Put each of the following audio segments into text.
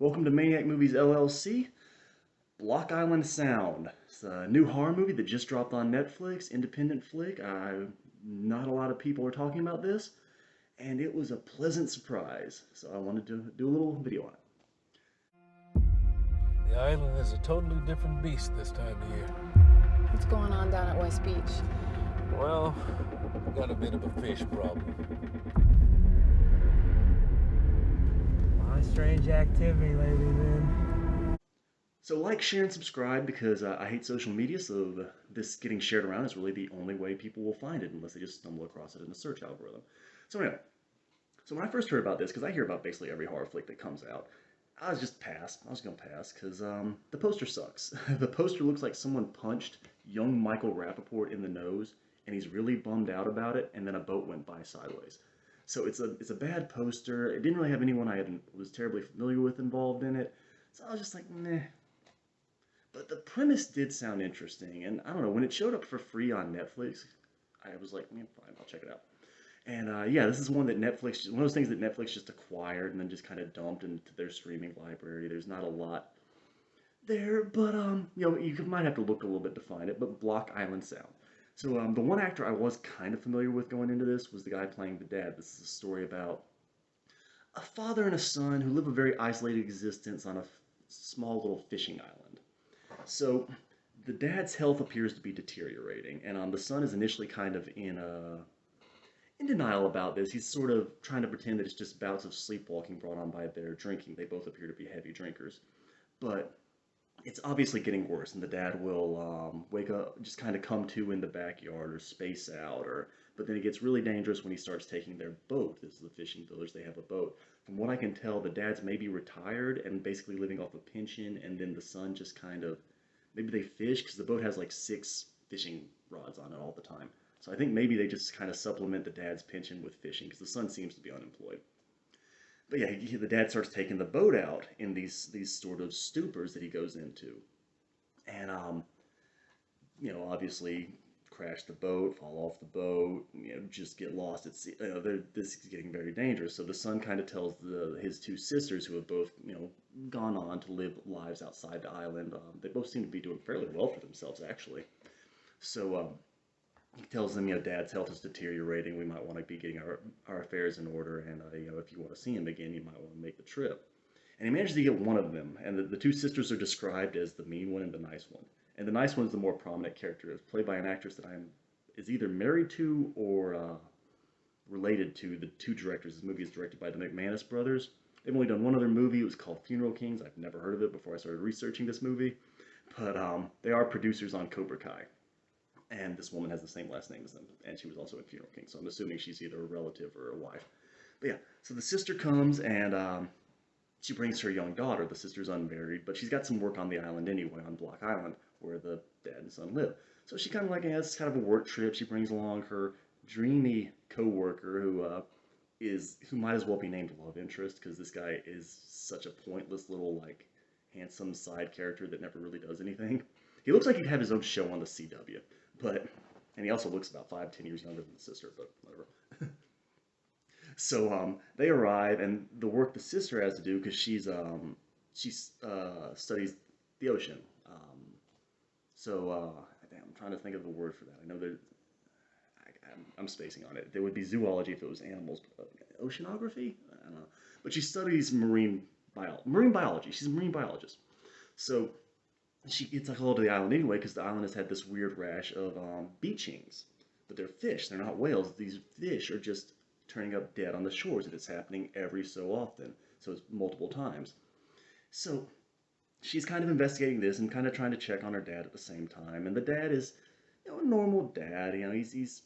Welcome to Maniac Movies LLC, Block Island Sound. It's a new horror movie that just dropped on Netflix, independent flick. Not a lot of people are talking about this, and it was a pleasant surprise. So I wanted to do a little video on it. The island is a totally different beast this time of year. What's going on down at West Beach? Well, we got a bit of a fish problem. Strange activity lately, man. So like, share, and subscribe because I hate social media, so this getting shared around is really the only way people will find it unless they just stumble across it in the search algorithm. So anyway, so when I first heard about this, because I hear about basically every horror flick that comes out, I was going to pass because the poster sucks. The poster looks like someone punched young Michael Rappaport in the nose, and he's really bummed out about it, and then a boat went by sideways. So it's a bad poster. It didn't really have anyone was terribly familiar with involved in it. So I was just like, meh. But the premise did sound interesting, and I don't know, when it showed up for free on Netflix, I was like, fine, I'll check it out. And yeah, this is one that one of those things that Netflix just acquired and then just kind of dumped into their streaming library. There's not a lot there, but you might have to look a little bit to find it. But Block Island Sound. So the one actor I was kind of familiar with going into this was the guy playing the dad. This is a story about a father and a son who live a very isolated existence on a small little fishing island. So the dad's health appears to be deteriorating, and the son is initially kind of in denial about this. He's sort of trying to pretend that it's just bouts of sleepwalking brought on by their drinking. They both appear to be heavy drinkers. But it's obviously getting worse, and the dad will wake up, just kind of come to in the backyard or space out, but then it gets really dangerous when he starts taking their boat. This is the fishing village, they have a boat. From what I can tell, the dad's maybe retired and basically living off a pension, and then the son just kind of, maybe they fish, because the boat has like 6 fishing rods on it all the time. So I think maybe they just kind of supplement the dad's pension with fishing, because the son seems to be unemployed. But yeah, the dad starts taking the boat out in these sort of stupors that he goes into, and obviously crash the boat, fall off the boat, just get lost at sea. This is getting very dangerous. So the son kind of tells his 2 sisters, who have both gone on to live lives outside the island. They both seem to be doing fairly well for themselves, actually. So he tells them, Dad's health is deteriorating. We might want to be getting our affairs in order, and if you want to see him again, you might want to make the trip. And he manages to get one of them, and the 2 sisters are described as the mean one and the nice one. And the nice one is the more prominent character. It's played by an actress that is either married to or related to the 2 directors. This movie is directed by the McManus brothers. They've only done one other movie. It was called Funeral Kings. I've never heard of it before I started researching this movie. But they are producers on Cobra Kai. And this woman has the same last name as them, and she was also in Funeral King, so I'm assuming she's either a relative or a wife. But yeah, so the sister comes, and she brings her young daughter. The sister's unmarried, but she's got some work on the island anyway, on Block Island, where the dad and son live. So she kind of like, it's kind of a work trip. She brings along her dreamy co-worker who might as well be named love interest, because this guy is such a pointless little, like, handsome side character that never really does anything. He looks like he'd have his own show on the CW. And he also looks about 5-10 years younger than the sister, but whatever. So they arrive, and the work the sister has to do, because she studies the ocean. Damn, I'm trying to think of the word for that. I know that I'm spacing on it. There would be zoology if it was animals. Oceanography? I don't know. But she studies marine biology. She's a marine biologist. So she gets a hold of the island anyway, because the island has had this weird rash of beachings. But they're fish, they're not whales. These fish are just turning up dead on the shores, and it's happening every so often. So it's multiple times. So she's kind of investigating this and kind of trying to check on her dad at the same time. And the dad is, a normal dad. He's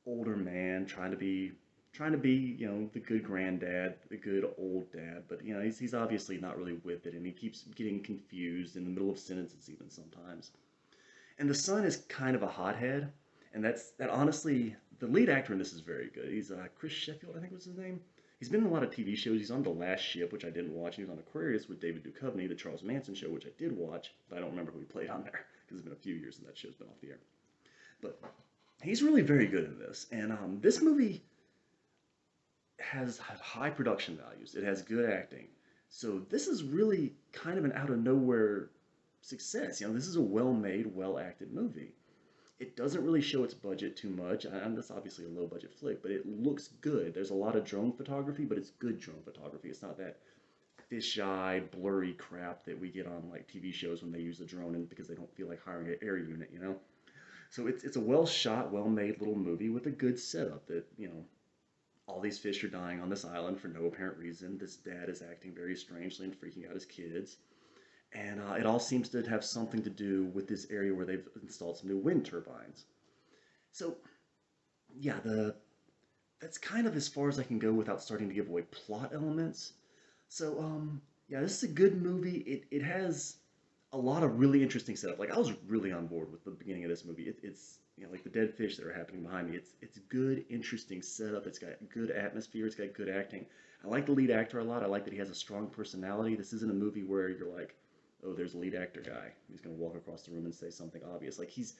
older man trying to be the good granddad, the good old dad, but he's obviously not really with it, and he keeps getting confused in the middle of sentences even sometimes. And the son is kind of a hothead, and that honestly, the lead actor in this is very good. He's Chris Sheffield, I think was his name. He's been in a lot of TV shows. He's on The Last Ship, which I didn't watch. He was on Aquarius with David Duchovny, the Charles Manson show, which I did watch, but I don't remember who he played on there, because it's been a few years and that show's been off the air. But he's really very good in this, and this movie has high production values. It has good acting. So this is really kind of an out of nowhere success. This is a well-made, well-acted movie. It doesn't really show its budget too much, and that's obviously a low-budget flick, but it looks good. There's a lot of drone photography, but it's good drone photography. It's not that fisheye, blurry crap that we get on like TV shows when they use a drone and because they don't feel like hiring an air unit. So it's a well shot, well made little movie with a good setup that, all these fish are dying on this island for no apparent reason. This dad is acting very strangely and freaking out his kids. And it all seems to have something to do with this area where they've installed some new wind turbines. So, yeah, that's kind of as far as I can go without starting to give away plot elements. So, yeah, this is a good movie. It has a lot of really interesting setup. Like I was really on board with the beginning of this movie. It's like the dead fish that are happening behind me. It's good, interesting setup. It's got good atmosphere. It's got good acting. I like the lead actor a lot. I like that he has a strong personality. This isn't a movie where you're like, oh, there's a lead actor guy. He's gonna walk across the room and say something obvious. Like he's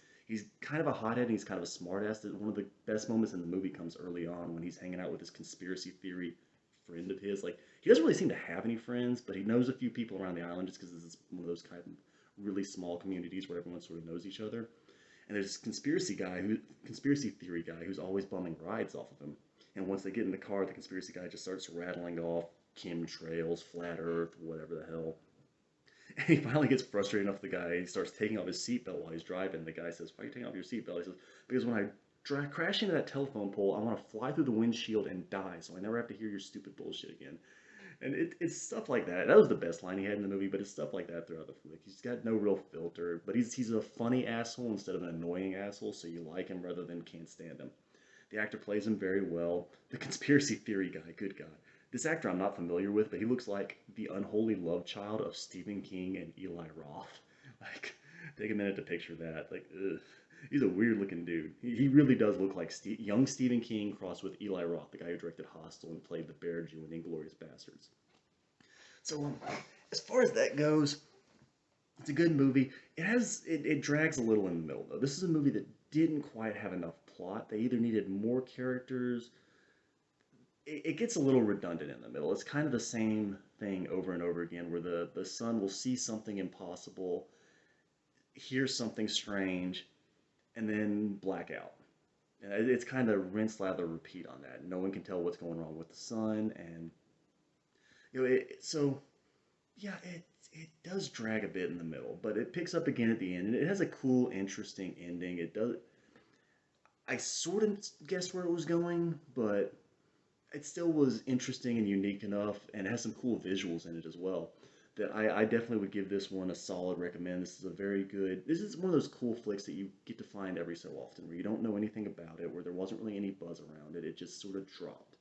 kind of a hothead and he's kind of a smartass. One of the best moments in the movie comes early on when he's hanging out with this conspiracy theory friend of his. Like he doesn't really seem to have any friends, but he knows a few people around the island just because this is one of those kind of really small communities where everyone sort of knows each other. And there's this conspiracy theory guy who's always bumming rides off of him. And once they get in the car, the conspiracy guy just starts rattling off chemtrails, flat Earth, whatever the hell. And he finally gets frustrated enough with the guy. He starts taking off his seatbelt while he's driving. The guy says, "Why are you taking off your seatbelt?" He says, "Because when I crash into that telephone pole, I want to fly through the windshield and die, so I never have to hear your stupid bullshit again." And it's stuff like that. That was the best line he had in the movie, but it's stuff like that throughout the flick. He's got no real filter, but he's a funny asshole instead of an annoying asshole, so you like him rather than can't stand him. The actor plays him very well. The conspiracy theory guy, good God. This actor I'm not familiar with, but he looks like the unholy love child of Stephen King and Eli Roth. Like, take a minute to picture that. Like, ugh. He's a weird looking dude. He really does look like young Stephen King crossed with Eli Roth, the guy who directed Hostel and played the Bear Jew in Inglourious Basterds. So, as far as that goes, it's a good movie. It drags a little in the middle though. This is a movie that didn't quite have enough plot. They either needed more characters. It gets a little redundant in the middle. It's kind of the same thing over and over again, where the son will see something impossible, hear something strange, and then black out. And it's kind of rinse, lather, repeat on that. No one can tell what's going wrong with the son, and so yeah, it does drag a bit in the middle, but it picks up again at the end, and it has a cool, interesting ending. It does. I sort of guessed where it was going, but it still was interesting and unique enough, and it has some cool visuals in it as well. That I definitely would give this one a solid recommend. This is a very good. This is one of those cool flicks that you get to find every so often, where you don't know anything about it, where there wasn't really any buzz around it. It just sort of dropped,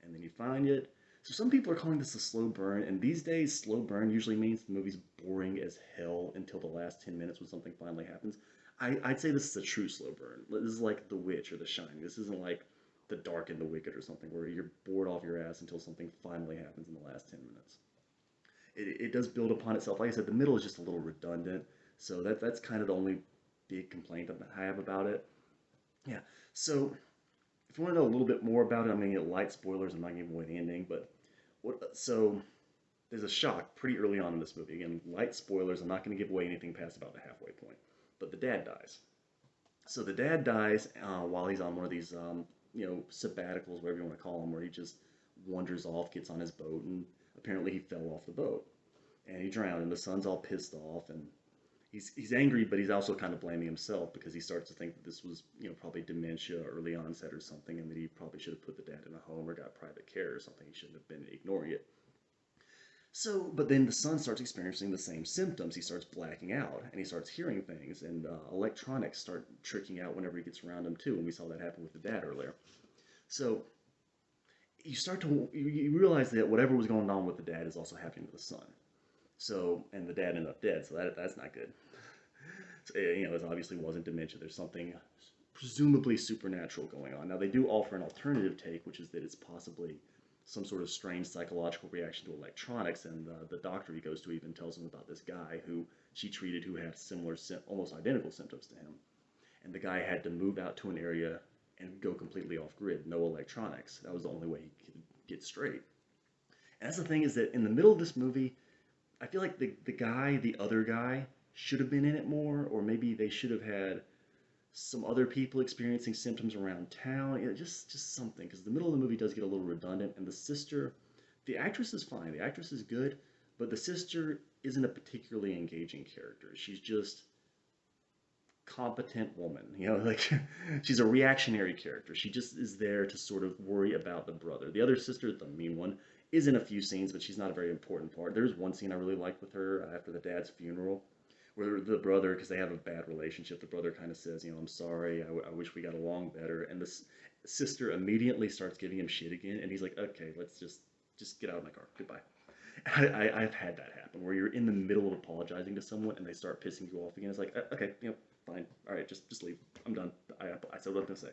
and then you find it. So some people are calling this a slow burn, and these days, slow burn usually means the movie's boring as hell until the last 10 minutes when something finally happens. I'd say this is a true slow burn. This is like The Witch or The Shining. This isn't like The Dark and the Wicked or something where you're bored off your ass until something finally happens in the last 10 minutes. It does build upon itself. Like I said, the middle is just a little redundant, so that's kind of the only big complaint I have about it. Yeah, so if you want to know a little bit more about it, I'm going to get light spoilers. I'm not giving away the ending, but so there's a shock pretty early on in this movie. Again, light spoilers. I'm not going to give away anything past about the halfway point. But the dad dies. So the dad dies while he's on one of these, sabbaticals, whatever you want to call them, where he just wanders off, gets on his boat, and apparently he fell off the boat. And he drowned, and the son's all pissed off, and he's angry, but he's also kind of blaming himself because he starts to think that this was, probably dementia, early onset or something, and that he probably should have put the dad in a home or got private care or something. He shouldn't have been ignoring it. So, but then the son starts experiencing the same symptoms. He starts blacking out, and he starts hearing things, and electronics start tricking out whenever he gets around him too. And we saw that happen with the dad earlier. So you realize that whatever was going on with the dad is also happening to the son. So, and the dad ended up dead, so that's not good. So, it obviously wasn't dementia. There's something presumably supernatural going on. Now, they do offer an alternative take, which is that it's possibly some sort of strange psychological reaction to electronics, and the doctor he goes to even tells him about this guy who she treated who had similar, almost identical symptoms to him. And the guy had to move out to an area and go completely off grid, no electronics. That was the only way he could get straight. And that's the thing is that in the middle of this movie, I feel like the other guy, should have been in it more, or maybe they should have had some other people experiencing symptoms around town. Just something, because the middle of the movie does get a little redundant, and the sister, the actress is fine, the actress is good, but the sister isn't a particularly engaging character. She's just competent woman, like she's a reactionary character. She just is there to sort of worry about the brother. The other sister, the mean one, is in a few scenes, but she's not a very important part. There's one scene I really liked with her after the dad's funeral, where the brother, because they have a bad relationship, the brother kind of says, I'm sorry, I wish we got along better, and this sister immediately starts giving him shit again, and he's like, okay, let's just get out of my car, goodbye. I've had that happen, where you're in the middle of apologizing to someone and they start pissing you off again. It's like, okay, fine, all right, just leave. I'm done. I said what I was gonna say.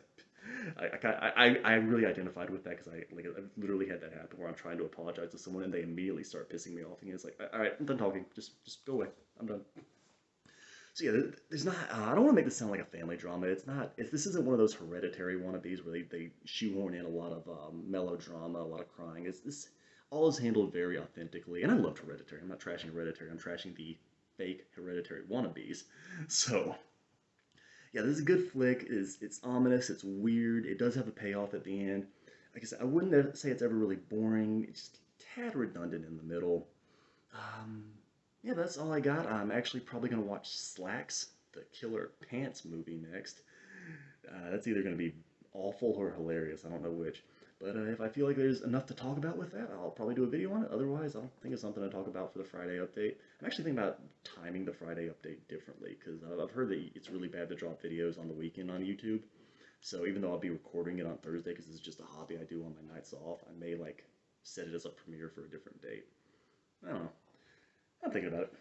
I really identified with that because I've literally had that happen where I'm trying to apologize to someone and they immediately start pissing me off again. It's like, all right, I'm done talking. Just go away. I'm done. So yeah, there's not. I don't want to make this sound like a family drama. It's not. This isn't one of those Hereditary wannabes where they shoehorn in a lot of melodrama, a lot of crying. This all is handled very authentically, and I loved Hereditary. I'm not trashing Hereditary. I'm trashing the fake Hereditary wannabes. So yeah, this is a good flick. It's ominous. It's weird. It does have a payoff at the end. Like I said, I wouldn't say it's ever really boring. It's just a tad redundant in the middle. Um, yeah, that's all I got. I'm actually probably going to watch Slacks, the Killer Pants movie next. That's either going to be awful or hilarious. I don't know which. But if I feel like there's enough to talk about with that, I'll probably do a video on it. Otherwise, I'll think of something to talk about for the Friday update. I'm actually thinking about timing the Friday update differently because I've heard that it's really bad to drop videos on the weekend on YouTube. So even though I'll be recording it on Thursday because this is just a hobby I do on my nights off, I may set it as a premiere for a different date. I don't know. I'm thinking about it.